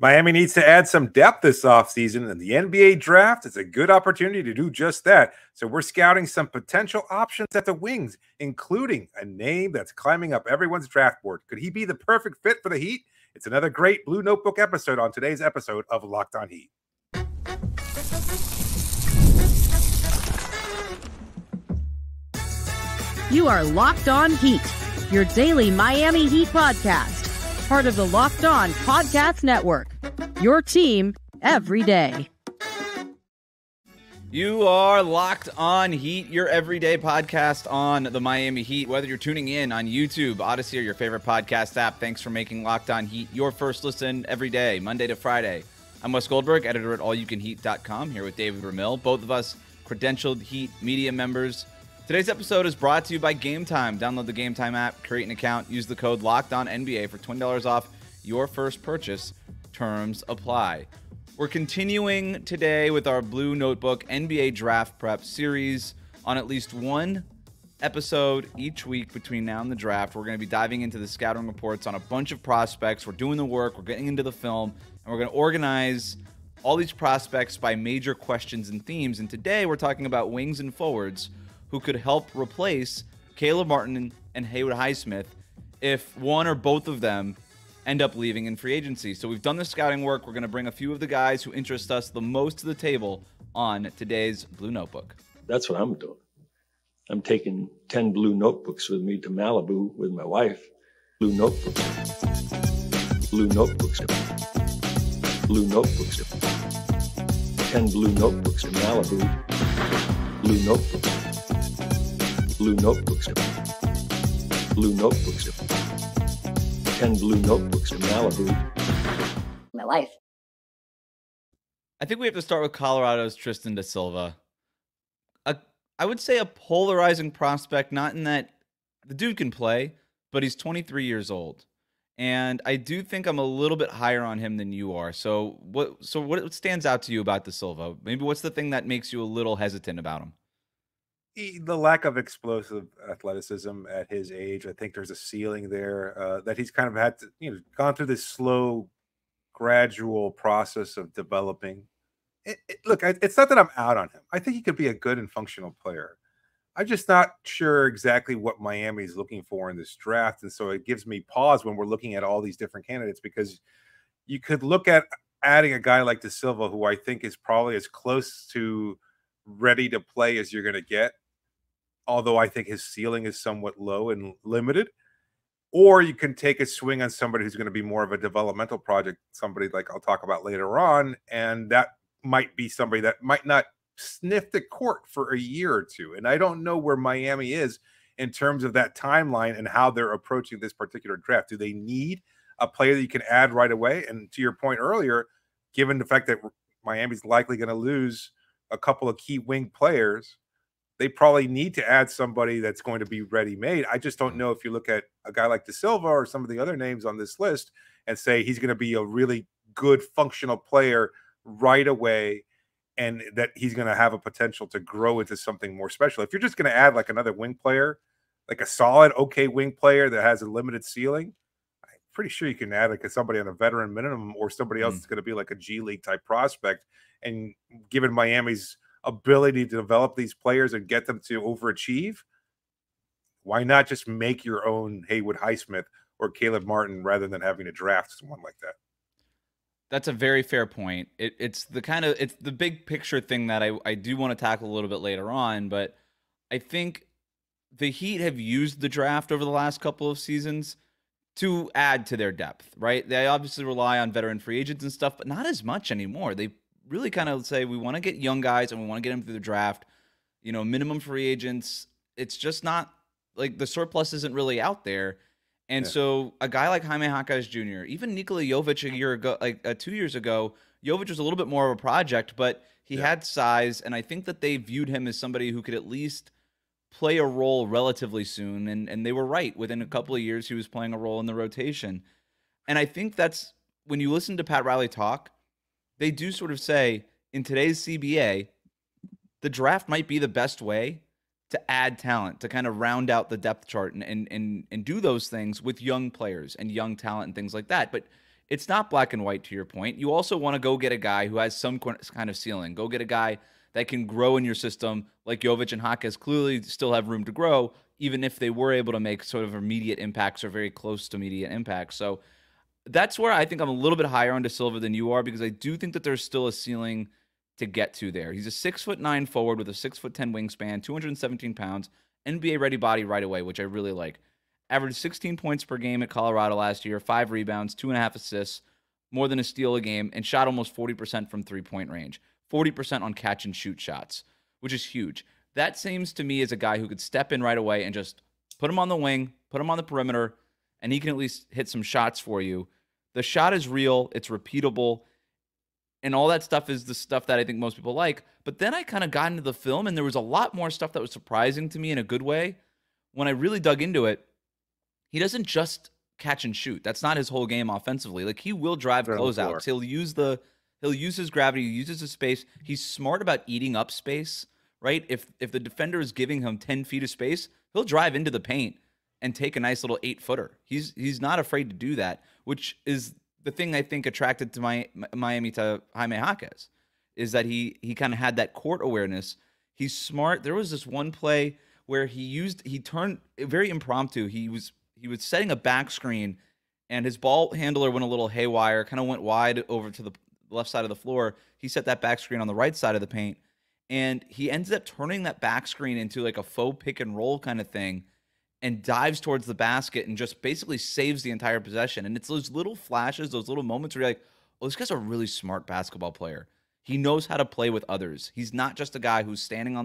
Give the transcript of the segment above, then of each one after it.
Miami needs to add some depth this offseason, and the NBA draft is a good opportunity to do just that. So we're scouting some potential options at the wings, including a name that's climbing up everyone's draft board. Could he be the perfect fit for the Heat? It's another great Blue Notebook episode on today's episode of Locked On Heat. You are Locked On Heat, your daily Miami Heat podcast. Part of the Locked On Podcast Network, your team every day. You are Locked On Heat, your everyday podcast on the Miami Heat. Whether you're tuning in on YouTube, Odyssey, or your favorite podcast app, thanks for making Locked On Heat your first listen every day, Monday to Friday. I'm Wes Goldberg, editor at allyoucanheat.com, here with David Ramil, both of us credentialed Heat media members. Today's episode is brought to you by Game Time. Download the Game Time app, create an account, use the code LOCKEDONNBA for $20 off your first purchase. Terms apply. We're continuing today with our Blue Notebook NBA Draft Prep series. On at least one episode each week between now and the draft, we're going to be diving into the scouting reports on a bunch of prospects. We're doing the work, we're getting into the film, and we're going to organize all these prospects by major questions and themes. And today we're talking about wings and forwards who could help replace Caleb Martin and Haywood Highsmith if one or both of them end up leaving in free agency. So we've done the scouting work. We're going to bring a few of the guys who interest us the most to the table on today's Blue Notebook. That's what I'm doing. I'm taking 10 blue notebooks with me to Malibu with my wife. Blue notebooks. Blue notebooks. Blue notebooks. 10 blue notebooks to Malibu. Blue notebooks. Blue notebooks. Blue notebooks. 10 blue notebooks to Malibu. My life. I think we have to start with Colorado's Tristan da Silva. I would say a polarizing prospect, not in that the dude can play, but he's 23 years old. And I do think I'm a little bit higher on him than you are. So what stands out to you about da Silva? Maybe what's the thing that makes you a little hesitant about him? The lack of explosive athleticism at his age. I think there's a ceiling there that he's kind of had to, gone through this slow, gradual process of developing. Look, it's not that I'm out on him. I think he could be a good and functional player. I'm just not sure exactly what Miami is looking for in this draft. And so it gives me pause when we're looking at all these different candidates, because you could look at adding a guy like da Silva, who I think is probably as close to ready to play as you're going to get, although I think his ceiling is somewhat low and limited. Or you can take a swing on somebody who's going to be more of a developmental project, somebody like I'll talk about later on, and that might be somebody that might not sniff the court for a year or two. And I don't know where Miami is in terms of that timeline and how they're approaching this particular draft. Do they need a player that you can add right away? And to your point earlier, given the fact that Miami's likely going to lose a couple of key wing players, they probably need to add somebody that's going to be ready-made. I just don't know if you look at a guy like da Silva or some of the other names on this list and say he's going to be a really good functional player right away, and that he's going to have a potential to grow into something more special. If you're just going to add like another wing player, like a solid, okay wing player that has a limited ceiling, I'm pretty sure you can add like somebody on a veteran minimum or somebody else that's going to be like a G League type prospect. And given Miami's ability to develop these players and get them to overachieve, why not just make your own Haywood Highsmith or Caleb Martin rather than having to draft someone like that? That's a very fair point. It's the big picture thing that I do want to tackle a little bit later on, but I think the Heat have used the draft over the last couple of seasons to add to their depth, right? They obviously rely on veteran free agents and stuff, but not as much anymore. They really kind of say, we want to get young guys and we want to get them through the draft. Minimum free agents, it's just not like the surplus isn't really out there. And so a guy like Jaime Jaquez Jr., even Nikola Jovic a year ago, 2 years ago, Jovic was a little bit more of a project, but he had size. And I think that they viewed him as somebody who could at least play a role relatively soon. And they were right. Within a couple of years, he was playing a role in the rotation. And I think that's when you listen to Pat Riley talk, they do sort of say in today's CBA, the draft might be the best way to add talent, to kind of round out the depth chart and do those things with young players and young talent and things like that. But it's not black and white, to your point. You also want to go get a guy who has some kind of ceiling. Go get a guy that can grow in your system, like Jovic and Jaquez clearly still have room to grow, even if they were able to make sort of immediate impacts or very close to immediate impacts. So that's where I think I'm a little bit higher on De Silva than you are, because I do think that there's still a ceiling to get to there. He's a 6'9" forward with a 6'10" wingspan, 217 pounds, NBA ready body right away, which I really like. Averaged 16 points per game at Colorado last year, 5 rebounds, 2.5 assists, more than a steal a game, and shot almost 40% from three-point range. 40% on catch and shoot shots, which is huge. That seems to me as a guy who could step in right away and just put him on the wing, put him on the perimeter, and he can at least hit some shots for you. The shot is real, it's repeatable, and all that stuff is the stuff that I think most people like. But then I kind of got into the film, and there was a lot more stuff that was surprising to me in a good way. When I really dug into it, he doesn't just catch and shoot. That's not his whole game offensively. Like, he will drive closeouts. He'll use his gravity, he uses his space. He's smart about eating up space, right? If the defender is giving him 10 feet of space, he'll drive into the paint and take a nice little 8-footer. He's not afraid to do that, which is the thing I think attracted to Miami to Jaime Jaquez, is that he kind of had that court awareness. He's smart. There was this one play where he turned very impromptu. He was setting a back screen, and his ball handler went a little haywire, kind of went wide over to the left side of the floor. He set that back screen on the right side of the paint, and he ends up turning that back screen into like a faux pick and roll kind of thing, and dives towards the basket and just basically saves the entire possession. And it's those little flashes, those little moments where you're like, oh, this guy's a really smart basketball player. He knows how to play with others. He's not just a guy who's standing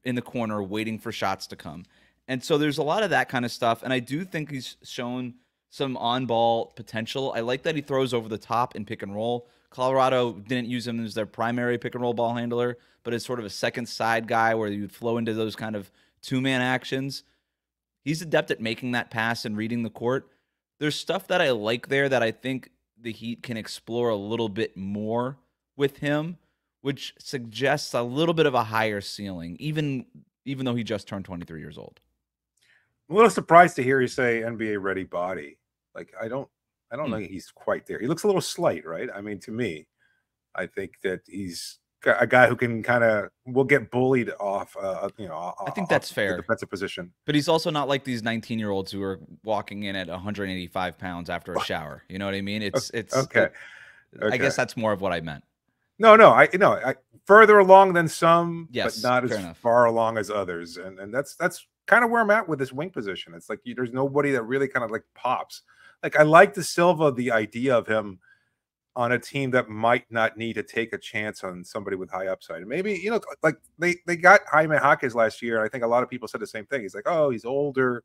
in the corner waiting for shots to come. And so there's a lot of that kind of stuff. And I do think he's shown some on-ball potential. I like that he throws over the top in pick and roll. Colorado didn't use him as their primary pick and roll ball handler, but as sort of a second side guy where you'd flow into those kind of two-man actions. He's adept at making that pass and reading the court. There's stuff that I like there that I think the Heat can explore a little bit more with him, which suggests a little bit of a higher ceiling, even though he just turned 23 years old. I'm a little surprised to hear you say NBA ready body. Like, I don't know he's quite there. He looks a little slight, right? I mean, to me, I think that he's a guy who can will get bullied off, I think that's fair. The defensive position. But he's also not like these 19-year-olds who are walking in at 185 pounds after a shower. You know what I mean? It's okay. I guess that's more of what I meant. No, I further along than some, yes, but not as far along as others. And that's kind of where I'm at with this wing position. It's like there's nobody that really kind of like pops. Like, I like De Silva, the idea of him on a team that might not need to take a chance on somebody with high upside. And maybe, like they got Jaime Jaquez last year. And I think a lot of people said the same thing. He's like, oh, he's older,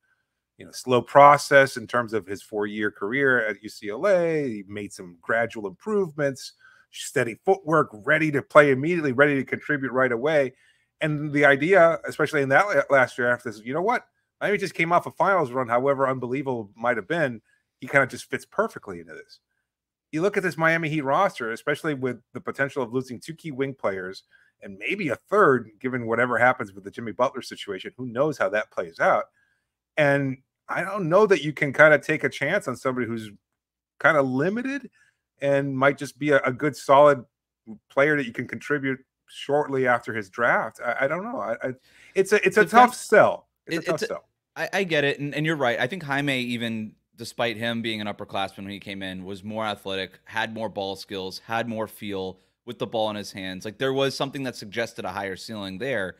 slow process in terms of his 4-year career at UCLA. He made some gradual improvements, steady footwork, ready to play immediately, ready to contribute right away. And the idea, especially in that last year after this, you know what? Miami just came off a finals run, however unbelievable it might have been. He kind of just fits perfectly into this. You look at this Miami Heat roster, especially with the potential of losing 2 key wing players and maybe a third, given whatever happens with the Jimmy Butler situation. Who knows how that plays out? And I don't know that you can kind of take a chance on somebody who's kind of limited and might just be a good, solid player that you can contribute shortly after his draft. I don't know. It's a tough sell. It's a tough sell. I get it, and you're right. I think Jaime, even despite him being an upperclassman when he came in, was more athletic, had more ball skills, had more feel with the ball in his hands. Like, there was something that suggested a higher ceiling there.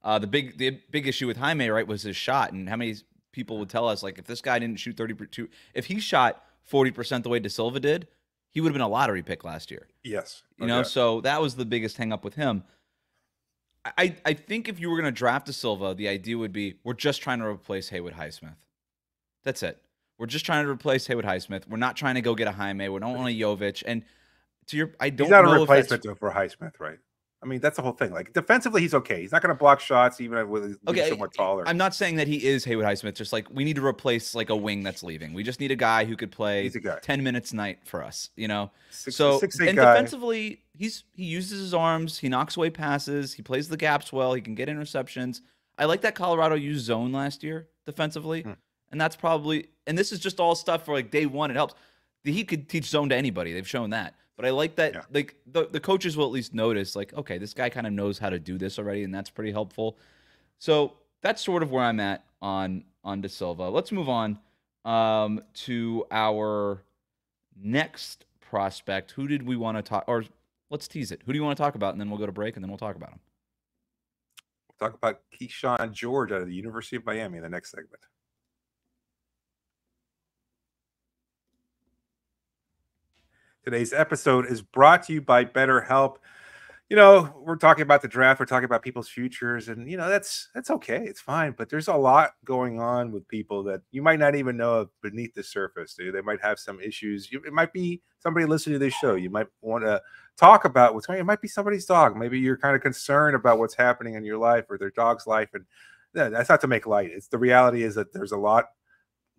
The big issue with Jaime, right, was his shot. And how many people would tell us, like, if this guy didn't shoot 32, if he shot 40% the way De Silva did, he would have been a lottery pick last year. Yes. So that was the biggest hang up with him. I think if you were going to draft De Silva, the idea would be, we're just trying to replace Haywood Highsmith. That's it. We're just trying to replace Haywood Highsmith. We're not trying to go get a Jaime. We don't want a Jovic. And I don't know. He's not a replacement for Highsmith, right? I mean, that's the whole thing. Like, defensively, he's okay. He's not going to block shots, even with being somewhat taller. I'm not saying that he is Haywood Highsmith. Just like, we need to replace like a wing that's leaving. We just need a guy who could play 10 minutes a night for us. Defensively, he uses his arms. He knocks away passes. He plays the gaps well. He can get interceptions. I like that Colorado used zone last year defensively, and that's probably. And this is just all stuff for like day one. It helps. the Heat could teach zone to anybody. They've shown that. But I like that like the coaches will at least notice, like, okay, this guy kind of knows how to do this already, and that's pretty helpful. So that's sort of where I'm at on De Silva. Let's move on to our next prospect. Who did we want to talk, or let's tease it. Who do you want to talk about? And then we'll go to break, and then we'll talk about him. We'll talk about Keyshawn George out of the University of Miami in the next segment. Today's episode is brought to you by BetterHelp. You know, we're talking about the draft. We're talking about people's futures, and you know that's okay. It's fine, but there's a lot going on with people that you might not even know of beneath the surface. They might have some issues. It might be somebody listening to this show. You might want to talk about what's going on. It might be somebody's dog. Maybe you're kind of concerned about what's happening in your life or their dog's life, and that's not to make light. It's the reality is that there's a lot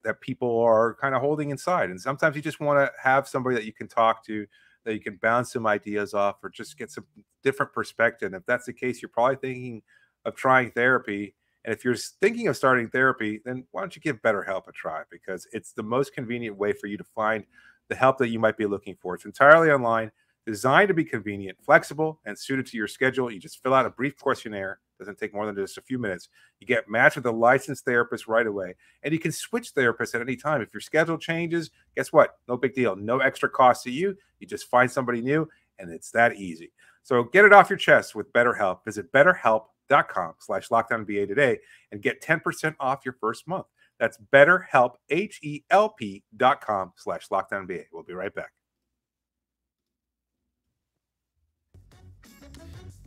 that people are kind of holding inside, and sometimes you just want to have somebody that you can talk to, that you can bounce some ideas off, or just get some different perspective. And if that's the case, you're probably thinking of trying therapy. And if you're thinking of starting therapy, then why don't you give BetterHelp a try? Because it's the most convenient way for you to find the help that you might be looking for. It's entirely online, designed to be convenient, flexible, and suited to your schedule. You just fill out a brief questionnaire. Doesn't take more than just a few minutes. You get matched with a licensed therapist right away, and you can switch therapists at any time. If your schedule changes, guess what? No big deal. No extra cost to you. You just find somebody new, and it's that easy. So get it off your chest with BetterHelp. Visit BetterHelp.com/LockedOnNBA today and get 10% off your first month. That's BetterHelp, HELP.com/LockedOnNBA. We'll be right back.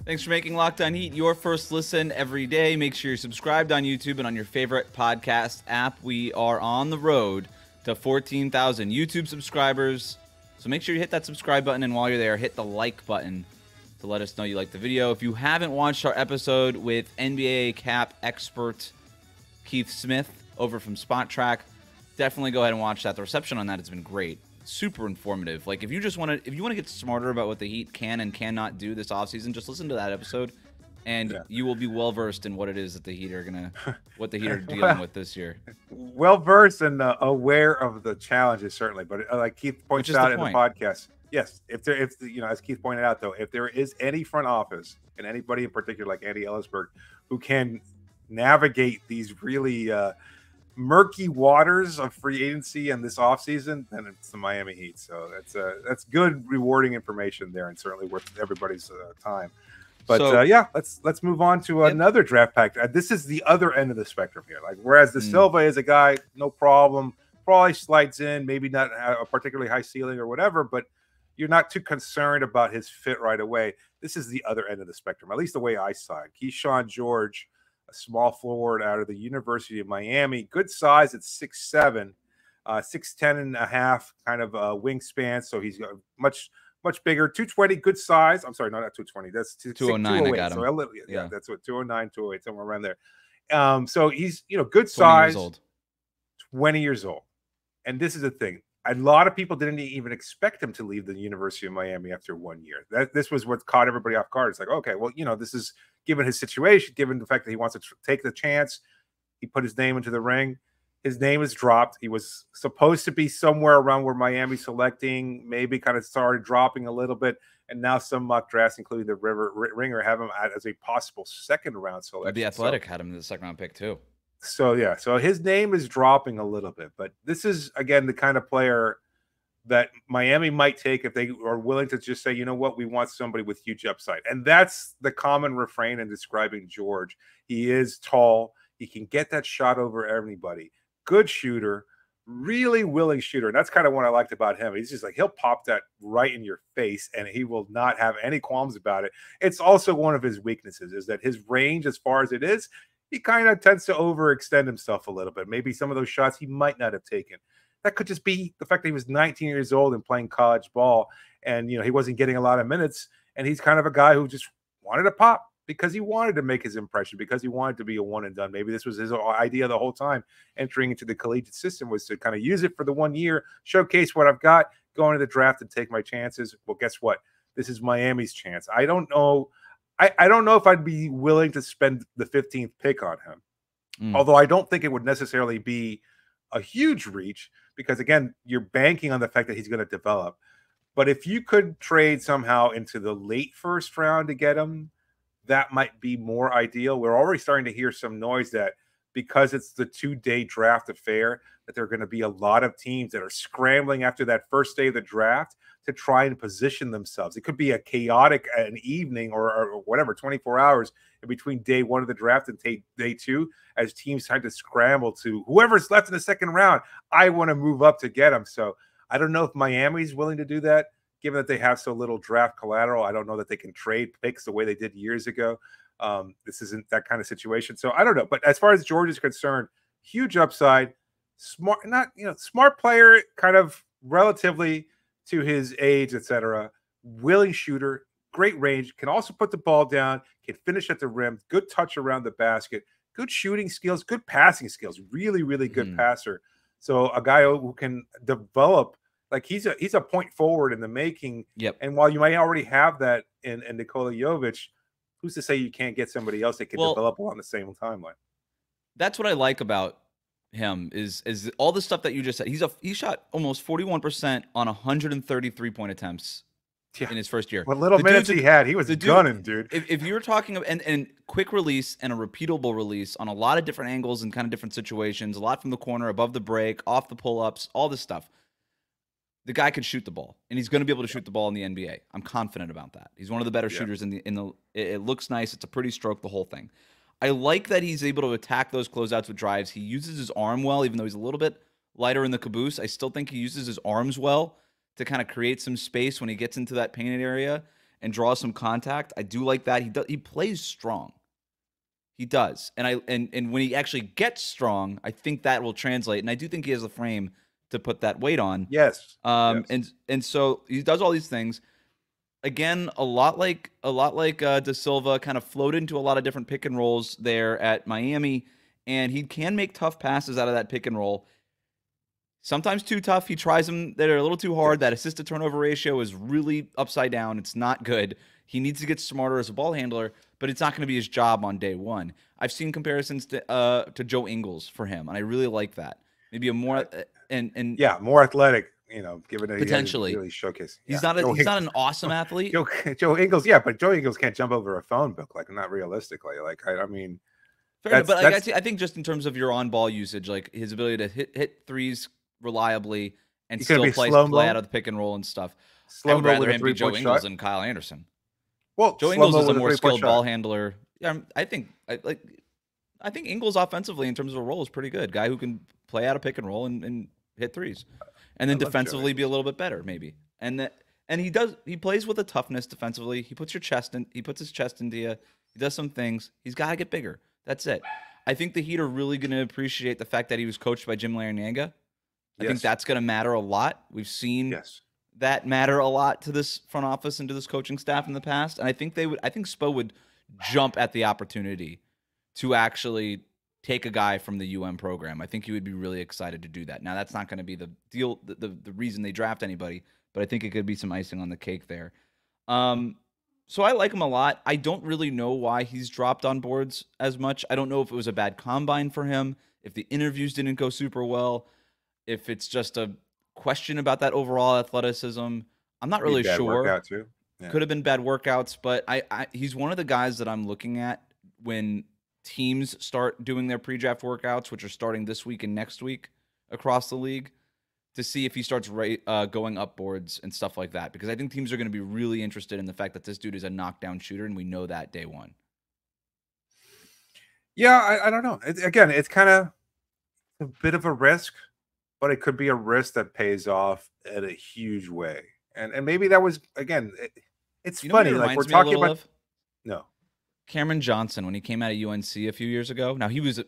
Thanks for making Locked On Heat your first listen every day. Make sure you're subscribed on YouTube and on your favorite podcast app. We are on the road to 14,000 YouTube subscribers. So make sure you hit that subscribe button, and while you're there, hit the like button to let us know you like the video. If you haven't watched our episode with NBA cap expert Keith Smith over from Spot Track, definitely go ahead and watch that. The reception on that has been great. Super informative. Like, if you want to get smarter about what the Heat can and cannot do this offseason, just listen to that episode, and you will be well versed in what it is that the Heat are what the Heat are dealing with this year. Well versed and aware of the challenges, certainly. But like Keith points out in the podcast, yes, if as Keith pointed out, though, if there is any front office and anybody in particular like Andy Ellisberg who can navigate these really murky waters of free agency and this offseason, then it's the Miami Heat. So that's good, rewarding information there, and certainly worth everybody's time. But let's move on to another draft pack. This is the other end of the spectrum here. Like, whereas De Silva is a guy, no problem, probably slides in, maybe not a particularly high ceiling or whatever, but you're not too concerned about his fit right away. This is the other end of the spectrum, at least the way I saw it. Keyshawn George, a small forward out of the University of Miami, good size at 6'7", 6'10 and a half kind of wingspan. So he's got much bigger, 220, good size. I'm sorry, not 220. That's 209. I got him. So that's what 209, 208, somewhere around there. So he's good size, 20 years old. And this is the thing. A lot of people didn't even expect him to leave the University of Miami after 1 year. This was what caught everybody off guard. It's like, okay, well, this is given his situation, given the fact that he wants to take the chance. He put his name into the ring. His name is dropped. He was supposed to be somewhere around where Miami's selecting, maybe kind of started dropping a little bit. And now some mock drafts, including the Ringer, have him as a possible second-round selection. The Athletic had him in the second-round pick, too. So his name is dropping a little bit, but this is, again, the kind of player that Miami might take if they are willing to just say, you know what, we want somebody with huge upside. And that's the common refrain in describing George. He is tall. He can get that shot over everybody. Good shooter, really willing shooter. And that's kind of what I liked about him. He's just like, he'll pop that right in your face and he will not have any qualms about it. It's also one of his weaknesses is that his range, as far as it is, he kind of tends to overextend himself a little bit. Maybe some of those shots he might not have taken. That could just be the fact that he was 19 years old and playing college ball, and he wasn't getting a lot of minutes. And he's kind of a guy who just wanted to pop because he wanted to make his impression, because he wanted to be a one and done. Maybe this was his idea the whole time entering into the collegiate system, was to kind of use it for the 1 year, showcase what I've got, go into the draft and take my chances. Well, guess what? This is Miami's chance. I don't know. I don't know if I'd be willing to spend the 15th pick on him. Although I don't think it would necessarily be a huge reach, because again, you're banking on the fact that he's going to develop. But if you could trade somehow into the late first round to get him, that might be more ideal. We're already starting to hear some noise that because it's the 2-day draft affair, that there are going to be a lot of teams that are scrambling after that first day of the draft to try and position themselves. It could be a chaotic an evening or whatever, 24 hours in between day one of the draft and day two, as teams try to scramble to whoever's left in the second round. I want to move up to get them. So I don't know if Miami's willing to do that, given that they have so little draft collateral. I don't know that they can trade picks the way they did years ago. This isn't that kind of situation. So I don't know. But as far as George is concerned, huge upside, smart, not, smart player, kind of relatively to his age, etc. Willing shooter, great range, can also put the ball down, can finish at the rim, good touch around the basket, good shooting skills, good passing skills, really, really good passer. So a guy who can develop, like he's a point forward in the making. Yep. And while you might already have that in Nikola Jovic, who's to say you can't get somebody else that can develop along the same timeline? That's what I like about him is all the stuff that you just said. He shot almost 41% on 133 point attempts in his first year. What little minutes he had, he was gunning, dude. If you're talking about and quick release and a repeatable release on a lot of different angles and kind of different situations, a lot from the corner, above the break, off the pull-ups, all this stuff. The guy could shoot the ball, and he's going to be able to shoot the ball in the NBA. I'm confident about that. He's one of the better shooters in the. It looks nice. It's a pretty stroke, the whole thing. I like that he's able to attack those closeouts with drives. He uses his arm well, even though he's a little bit lighter in the caboose. I still think he uses his arms well to kind of create some space when he gets into that painted area and draw some contact. I do like that. He plays strong. He does, and when he actually gets strong, I think that will translate. And I do think he has the frame to put that weight on. Yes. And so he does all these things. Again, a lot like De Silva, kind of floated into a lot of different pick and rolls there at Miami, and he can make tough passes out of that pick and roll. Sometimes too tough. He tries them that are a little too hard. That assist to turnover ratio is really upside down. It's not good. He needs to get smarter as a ball handler, but it's not going to be his job on day one. I've seen comparisons to Joe Ingles for him, and I really like that. Maybe a more more athletic, given that potentially he really shook his. He's not an awesome athlete. Joe Ingles, but Joe Ingles can't jump over a phone book, like not realistically. Like I mean, fair enough, but I think just in terms of your on-ball usage, like his ability to hit threes reliably and still play out of the pick and roll and stuff. I would rather him be Joe Ingles than Kyle Anderson. Well, Joe Ingles is a more skilled ball handler. Yeah, I think Ingles offensively in terms of a role is pretty good. Guy who can play out a pick and roll and hit threes, and then defensively be a little bit better maybe. And he plays with a toughness defensively. He puts his chest into you. He does some things. He's got to get bigger. That's it. I think the Heat are really going to appreciate the fact that he was coached by Jim Larrañaga. I think that's going to matter a lot. We've seen that matter a lot to this front office and to this coaching staff in the past. And I think Spo would jump at the opportunity to actually take a guy from the UM program. I think he would be really excited to do that. Now, that's not going to be the deal, the reason they draft anybody, but I think it could be some icing on the cake there. So I like him a lot. I don't really know why he's dropped on boards as much. I don't know if it was a bad combine for him, if the interviews didn't go super well, if it's just a question about that overall athleticism. I'm not really sure. Could have been bad workouts, but he's one of the guys that I'm looking at when teams start doing their pre-draft workouts, which are starting this week and next week across the league, to see if he starts going up boards and stuff like that. Because I think teams are going to be really interested in the fact that this dude is a knockdown shooter, and we know that day one. Yeah, I don't know. It's kind of a bit of a risk, but it could be a risk that pays off in a huge way. And maybe that was, again, it's funny. Like we're talking about. No. Cameron Johnson, when he came out of UNC a few years ago. Now, he was an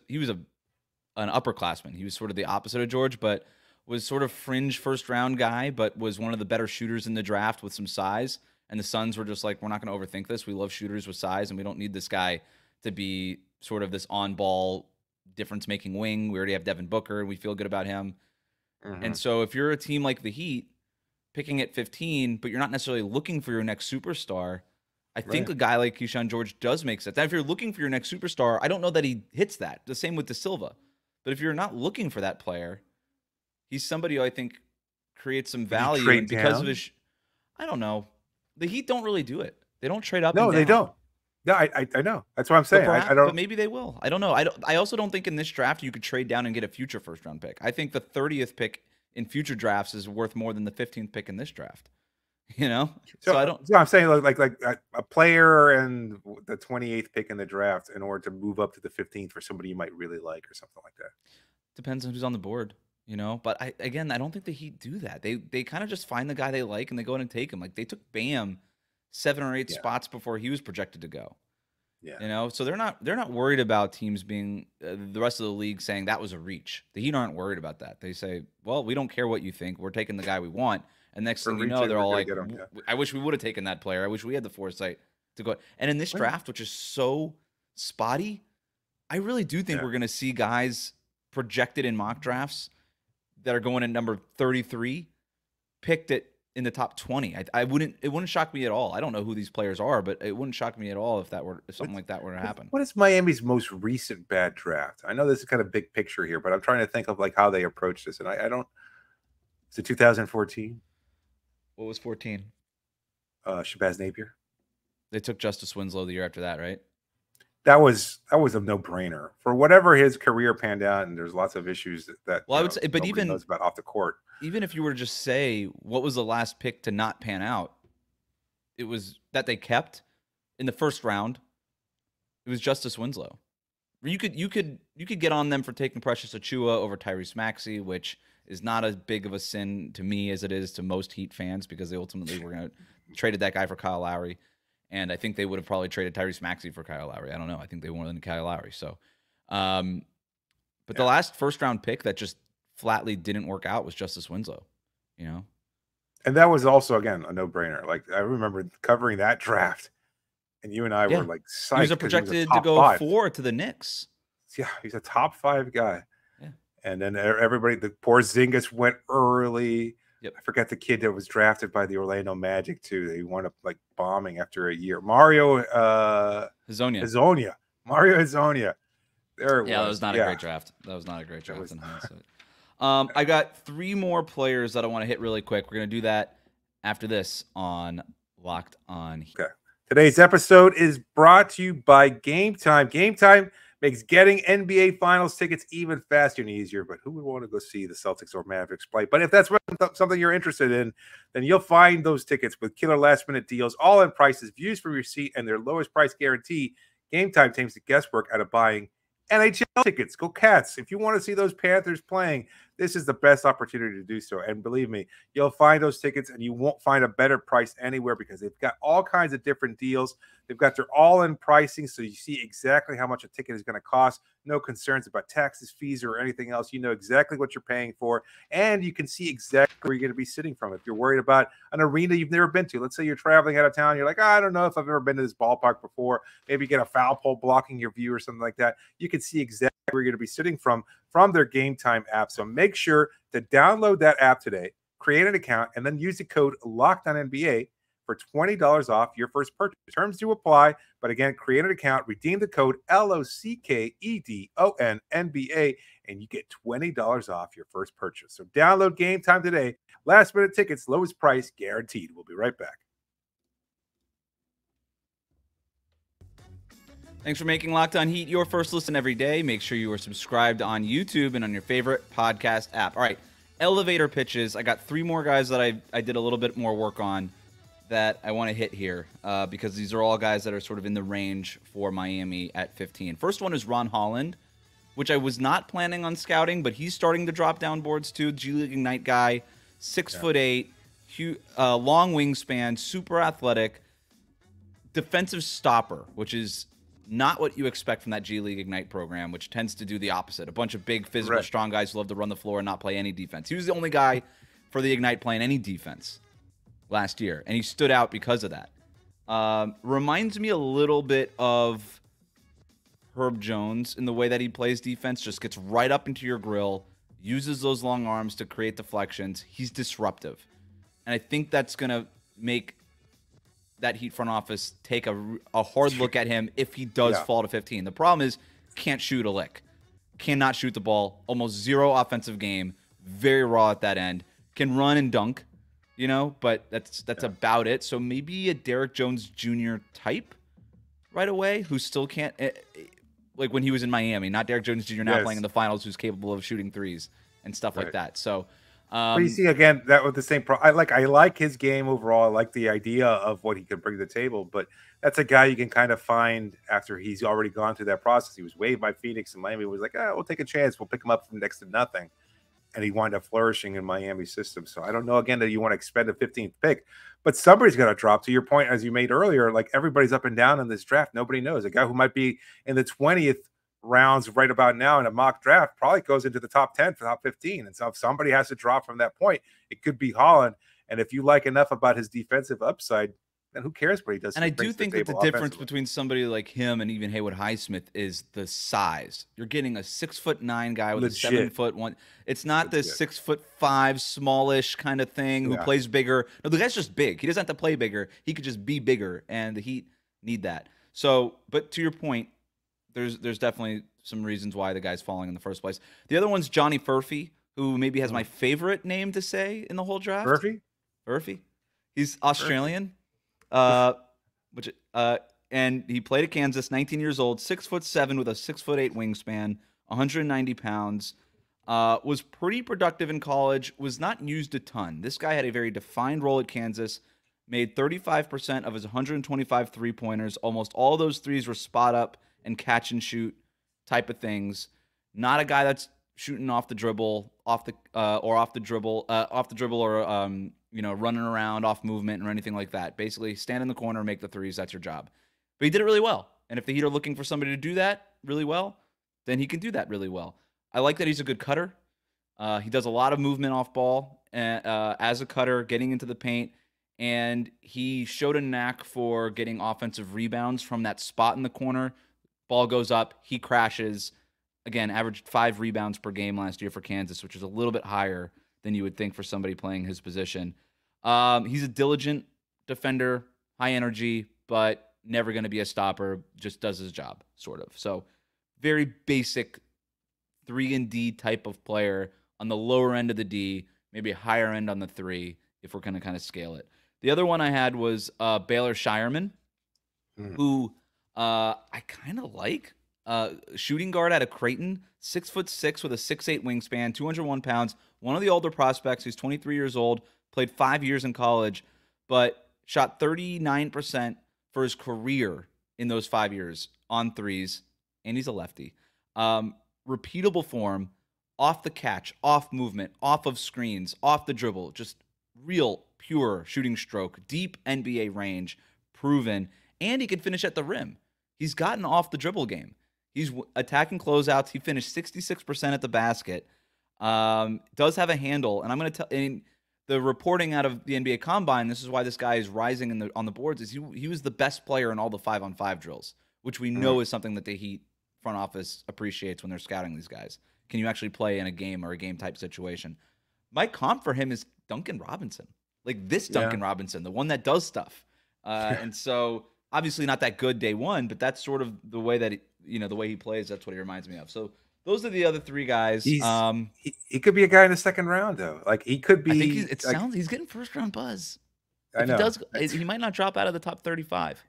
upperclassman. He was sort of the opposite of George, but was sort of fringe first-round guy, but was one of the better shooters in the draft with some size. And the Suns were just like, we're not going to overthink this. We love shooters with size, and we don't need this guy to be sort of this on-ball difference-making wing. We already have Devin Booker, and we feel good about him. Mm-hmm. And so if you're a team like the Heat, picking at 15, but you're not necessarily looking for your next superstar, I think a guy like Keyshawn George does make sense. Now, if you're looking for your next superstar, I don't know that he hits that. The same with De Silva. But if you're not looking for that player, He's somebody who I think creates some Would you value, trade and because down? of his, I don't know, the Heat don't really do it. They don't trade up. No, and they down. don't. No, I know. That's what I'm But saying. perhaps, I don't. but maybe they will. I don't know. I also don't think in this draft you could trade down and get a future first round pick. I think the 30th pick in future drafts is worth more than the 15th pick in this draft. You know, so I don't. So I'm saying like a player and the 28th pick in the draft in order to move up to the 15th for somebody you might really like or something like that. Depends on who's on the board, you know. But I don't think the Heat do that. They kind of just find the guy they like and they go in and take him. Like they took Bam 7 or 8 spots before he was projected to go. Yeah, you know, so they're not worried about teams being the rest of the league saying that was a reach. The Heat aren't worried about that. They say, well, we don't care what you think. We're taking the guy we want. And next thing you know, they're all like, I wish we would have taken that player. I wish we had the foresight to go. And in this draft, which is so spotty, I really do think we're going to see guys projected in mock drafts that are going at number 33 picked it in the top 20. It wouldn't shock me at all. I don't know who these players are, but it wouldn't shock me at all if something like that were to happen. What is Miami's most recent bad draft? I know this is kind of big picture here, but I'm trying to think of like how they approach this. And I don't. Is it 2014? What was 14? Shabazz Napier. They took Justice Winslow the year after that, right? That was a no-brainer for whatever his career panned out, and there's lots of issues that I would say, but even knows about off the court. Even if you were to just say what was the last pick to not pan out, it was that they kept in the first round. It was Justice Winslow. You could get on them for taking Precious Achiuwa over Tyrese Maxey, which is not as big of a sin to me as it is to most Heat fans because they ultimately were going to traded that guy for Kyle Lowry. And I think they would have probably traded Tyrese Maxey for Kyle Lowry. I don't know. I think they wanted Kyle Lowry. So, but the last first round pick that just flatly didn't work out was Justice Winslow, you know? And that was also, again, a no-brainer. Like, I remember covering that draft, and you and I were like psyched. He was projected to go 4 to the Knicks. Yeah, he's a top 5 guy. Yeah. And then everybody, the poor Porzingis went early. Yep. I forgot the kid that was drafted by the Orlando Magic, too. They wound up, like, bombing after a year. Mario Hezonja. Mario Hezonja. There it was. That was not a great draft. That was not a great draft in hindsight. I got 3 more players that I want to hit really quick. We're going to do that after this on Locked On Heat. Okay. Today's episode is brought to you by Game Time. Game Time makes getting NBA Finals tickets even faster and easier. But who would want to go see the Celtics or Mavericks play? But if that's something you're interested in, then you'll find those tickets with killer last-minute deals, all-in prices, views from your seat, and their lowest price guarantee. Game Time takes the guesswork out of buying NHL tickets. Go Cats. If you want to see those Panthers playing, this is the best opportunity to do so. And believe me, you'll find those tickets and you won't find a better price anywhere because they've got all kinds of different deals. They've got their all-in pricing, so you see exactly how much a ticket is going to cost. No concerns about taxes, fees, or anything else. You know exactly what you're paying for, and you can see exactly where you're going to be sitting from. If you're worried about an arena you've never been to, let's say you're traveling out of town, you're like, I don't know if I've ever been to this ballpark before. Maybe you get a foul pole blocking your view or something like that. You can see exactly where you're going to be sitting from their Game Time app. So make sure to download that app today, create an account, and then use the code LOCKEDONNBA for $20 off your first purchase. Terms do apply, but again, create an account, redeem the code LOCKEDONNBA, and you get $20 off your first purchase. So download Game Time today. Last minute tickets, lowest price guaranteed. We'll be right back. Thanks for making Locked On Heat your first listen every day. Make sure you are subscribed on YouTube and on your favorite podcast app. All right, elevator pitches. I got 3 more guys that I did a little bit more work on that I want to hit here because these are all guys that are sort of in the range for Miami at 15. First one is Ron Holland, which I was not planning on scouting, but he's starting to drop down boards too. G League Ignite guy, 6'8", long wingspan, super athletic, defensive stopper, which is not what you expect from that G League Ignite program, which tends to do the opposite. A bunch of big, physical, strong guys who love to run the floor and not play any defense. He was the only guy for the Ignite playing any defense last year, and he stood out because of that. Reminds me a little bit of Herb Jones in the way that he plays defense, just gets right up into your grill, uses those long arms to create deflections. He's disruptive. And I think that's going to make that Heat front office take a hard look at him if he does fall to 15. The problem is can't shoot a lick. Cannot shoot the ball. Almost zero offensive game. very raw at that end, can run and dunk, you know, but that's about it. So maybe a Derrick Jones Jr. type right away, who still can't, like when he was in Miami, not Derrick Jones Jr. now playing in the finals, who's capable of shooting threes and stuff like that. So, but you see again that with the same I like his game overall. I like the idea of what he can bring to the table, but that's a guy you can kind of find after he's already gone through that process. He was waived by Phoenix, and Miami was like, we'll take a chance. We'll pick him up from next to nothing. And he wound up flourishing in Miami's system. So I don't know, again, that you want to expend a 15th pick, but somebody's going to drop. To your point, as you made earlier, like everybody's up and down in this draft. Nobody knows. A guy who might be in the 20th rounds right about now in a mock draft probably goes into the top 10 for top 15. And so if somebody has to drop from that point, it could be Holland. And if you like enough about his defensive upside, then who cares what he does? And I do think that the difference between somebody like him and even Haywood Highsmith is the size. You're getting a 6'9" guy with a 7'1". It's not this 6'5" smallish kind of thing who plays bigger. No, the guy's just big. He doesn't have to play bigger. He could just be bigger, and the Heat need that. So, but to your point, there's definitely some reasons why the guy's falling in the first place. The other one's Johnny Furphy, who maybe has my favorite name to say in the whole draft. Furphy. He's Australian. And he played at Kansas, 19 years old, 6'7" with a 6'8" wingspan, 190 pounds. Was pretty productive in college, was not used a ton. This guy had a very defined role at Kansas, made 35% of his 125 three-pointers. Almost all those threes were spot up and catch and shoot type of things. Not a guy that's shooting off the dribble, running around off movement or anything like that. Basically, stand in the corner, make the threes. That's your job. But he did it really well. And if the Heat are looking for somebody to do that really well, then he can do that really well. I like that he's a good cutter. He does a lot of movement off ball as a cutter, getting into the paint. And he showed a knack for getting offensive rebounds from that spot in the corner. Ball goes up, he crashes. Again, averaged 5 rebounds per game last year for Kansas, which is a little bit higher than you would think for somebody playing his position. He's a diligent defender, high energy, but never going to be a stopper, just does his job, sort of. So very basic 3-and-D type of player on the lower end of the D, maybe a higher end on the 3, if we're going to kind of scale it. The other one I had was Baylor Shireman, who I kind of like. Shooting guard out of Creighton, 6'6" with a 6'8" wingspan, 201 pounds. One of the older prospects. He's 23 years old, played 5 years in college, but shot 39% for his career in those 5 years on threes, and he's a lefty. Repeatable form, off the catch, off movement, off of screens, off the dribble, just real pure shooting stroke, deep NBA range, proven, and he can finish at the rim. He's got an off the dribble game. He's attacking closeouts. He finished 66% at the basket. Does have a handle, and I'm going to tell. In the reporting out of the NBA Combine, this is why this guy is rising on the boards. Is he was the best player in all the 5-on-5 drills, which we know is something that the Heat front office appreciates when they're scouting these guys. Can you actually play in a game or a game type situation? My comp for him is Duncan Robinson, like this Duncan Robinson, the one that does stuff. And so obviously not that good day one, but that's sort of the way that the way he plays. That's what he reminds me of. So those are the other 3 guys. He could be a guy in the second round, though. Like he could be. I think he's getting first round buzz. If he does, he might not drop out of the top 35.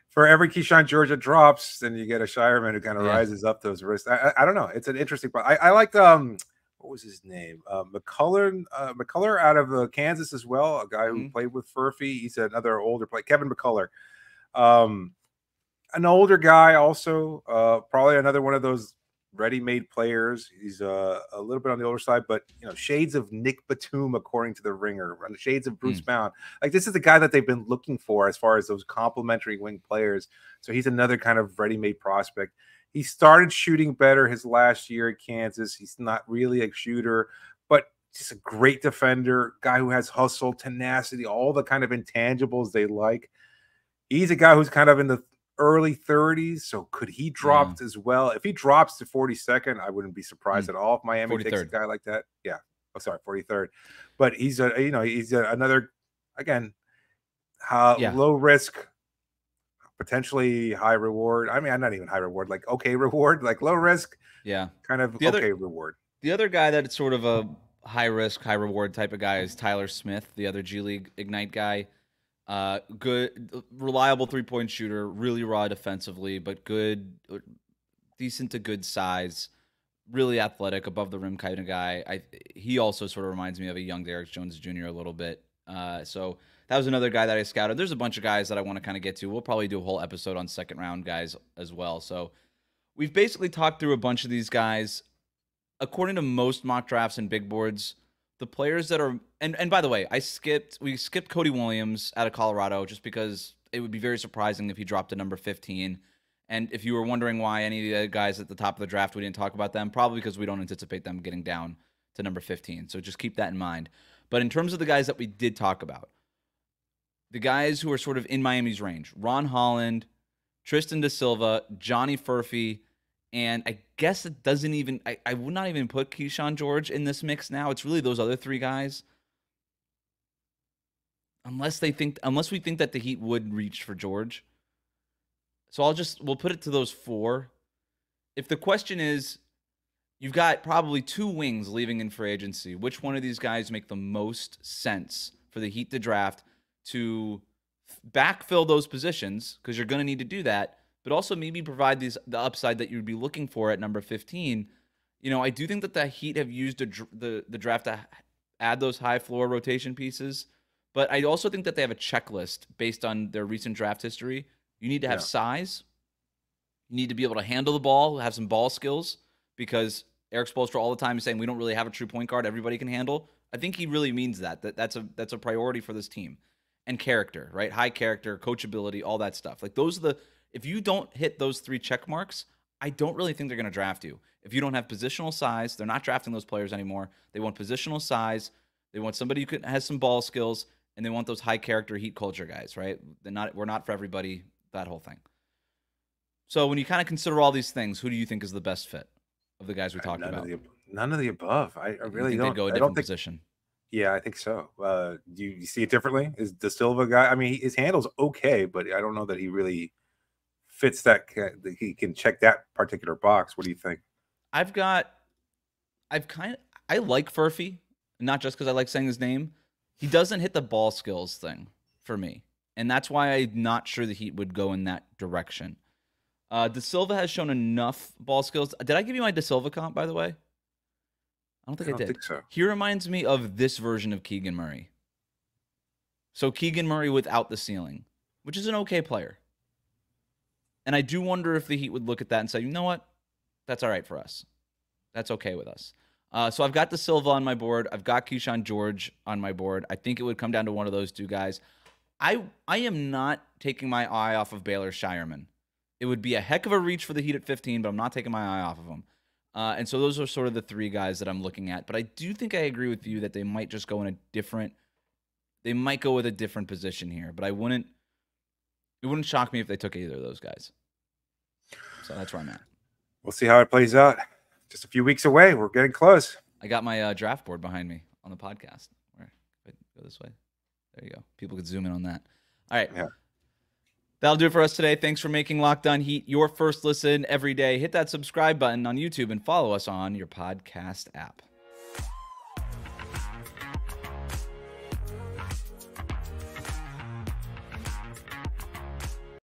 For every Keyshawn Georgia drops, then you get a Shireman who kind of rises up those risks. I don't know. It's an interesting part. I liked what was his name? McCullough out of Kansas as well. A guy who played with Furphy. He's another older player. Kevin McCullough. An older guy also, probably another one of those ready-made players. He's a little bit on the older side, but shades of Nick Batum according to the Ringer, shades of Bruce Bound. Like this is the guy that they've been looking for as far as those complementary wing players. So he's another kind of ready-made prospect. He started shooting better his last year at Kansas. He's not really a shooter, but just a great defender, guy who has hustle, tenacity, all the kind of intangibles they like. He's a guy who's kind of in the early 30s, so could he drop as well? If he drops to 42nd, I wouldn't be surprised at all if Miami 43rd. Takes a guy like that. Yeah. Oh, sorry, 43rd. But he's another, again, low risk, potentially high reward. I mean, not even high reward, like okay reward, like low risk. Yeah. Kind of reward. The other guy that it's sort of high risk, high reward type of guy is Tyler Smith, the other G League Ignite guy. Good, reliable 3-point shooter, really raw defensively, but good, decent to good size, really athletic, above the rim kind of guy. He also sort of reminds me of a young Derrick Jones Jr. a little bit. So that was another guy that I scouted. There's a bunch of guys that I want to kind of get to. We'll probably do a whole episode on second round guys as well. So we've basically talked through a bunch of these guys. According to most mock drafts and big boards, the players that are and by the way, we skipped Cody Williams out of Colorado just because it would be very surprising if he dropped to number 15. And if you were wondering why any of the guys at the top of the draft we didn't talk about them, probably because we don't anticipate them getting down to number 15. So just keep that in mind. But in terms of the guys that we did talk about, the guys who are sort of in Miami's range, Ron Holland, Tristan da Silva, Johnny Furphy, and I guess it doesn't even, I would not even put Keyshawn George in this mix now. It's really those other three guys. Unless we think that the Heat would reach for George. So we'll put it to those four. If the question is, you've got probably two wings leaving in free agency, which one of these guys make the most sense for the Heat to draft to backfill those positions, because you're going to need to do that, but also maybe provide the upside that you'd be looking for at number 15. I do think that the Heat have used the draft to add those high floor rotation pieces, but I also think that they have a checklist based on their recent draft history. You need to have size. You need to be able to handle the ball, have some ball skills, because Eric Spoelstra all the time is saying we don't really have a true point guard everybody can handle. I think he really means that's a priority for this team. And character, right? High character, coachability, all that stuff. Like if you don't hit those three check marks, I don't really think they're going to draft you. If you don't have positional size, they're not drafting those players anymore. They want positional size. They want somebody who has some ball skills, and they want those high character Heat culture guys, right? We're not for everybody, that whole thing. So when you kind of consider all these things, who do you think is the best fit of the guys we talked about? None of the above. I really don't. They'd go a different position. Yeah, I think so. Do you see it differently? Is Da Silva guy? I mean, his handle's okay, but I don't know that he really fits that. He can check that particular box. What do you think? I like Furphy, not just because I like saying his name. He doesn't hit the ball skills thing for me, and that's why I'm not sure the Heat would go in that direction. Da Silva has shown enough ball skills. Did I give you my Da Silva comp, by the way? I don't think so. He reminds me of this version of Keegan Murray. So Keegan Murray without the ceiling, which is an okay player. And I do wonder if the Heat would look at that and say, you know what? That's all right for us. That's okay with us. So I've got Da Silva on my board. I've got Keyshawn George on my board. I think it would come down to one of those two guys. I am not taking my eye off of Baylor Shireman. It would be a heck of a reach for the Heat at 15, but I'm not taking my eye off of him. And so those are sort of the three guys that I'm looking at. But I do think I agree with you that they might just go they might go with a different position here. But it wouldn't shock me if they took either of those guys. So that's where I'm at. We'll see how it plays out. Just a few weeks away. We're getting close. I got my draft board behind me on the podcast. Go this way. There you go. People could zoom in on that. All right. Yeah. That'll do it for us today. Thanks for making Locked On Heat your first listen every day. Hit that subscribe button on YouTube and follow us on your podcast app.